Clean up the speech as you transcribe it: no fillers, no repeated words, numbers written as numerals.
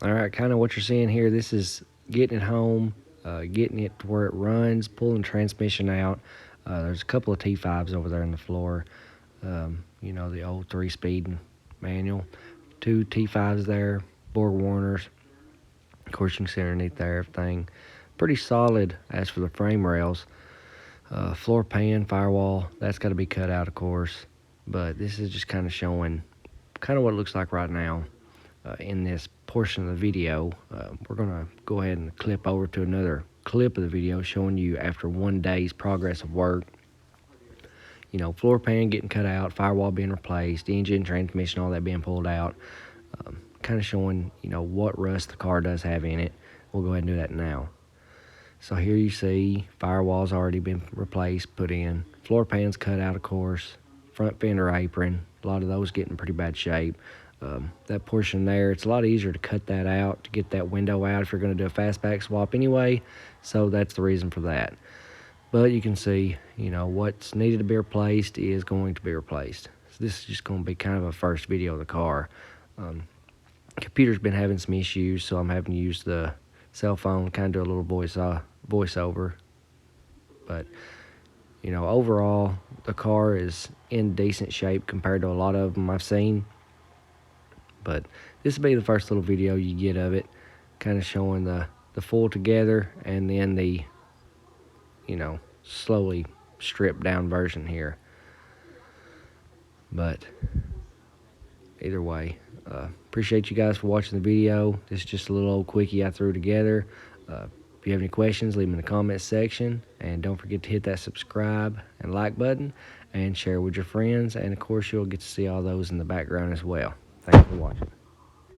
All right, kind of what you're seeing here, this is getting it home, getting it to where it runs, pulling transmission out. There's a couple of T5s over there on the floor. The old 3-speed manual. 2 T5s there, Borg Warners. Of course, you can see underneath there everything. Pretty solid as for the frame rails. Floor pan, firewall, that's got to be cut out, of course. But this is just kind of showing kind of what it looks like right now. In this portion of the video, we're going to go ahead and clip over to another clip of the video showing you after 1 day's progress of work. Floor pan getting cut out, firewall being replaced, engine, transmission, all that being pulled out. Kind of showing, what rust the car does have in it. We'll go ahead and do that now. So here you see firewall's already been replaced, put in. Floor pan's cut out, of course. Front fender apron, a lot of those get in pretty bad shape. That portion there, it's a lot easier to cut that out, to get that window out if you're going to do a fastback swap anyway. So that's the reason for that. But you can see, what's needed to be replaced is going to be replaced. So this is just going to be kind of a first video of the car. Computer's been having some issues, so I'm having to use the cell phone, kind of do a little voiceover. But, overall, the car is in decent shape compared to a lot of them I've seen. But this will be the first little video you get of it, kind of showing the full together and then the, slowly stripped down version here. But either way, appreciate you guys for watching the video. This is just a little old quickie I threw together. If you have any questions, leave them in the comments section. And don't forget to hit that subscribe and like button and share with your friends. And of course, you'll get to see all those in the background as well. Thanks for watching.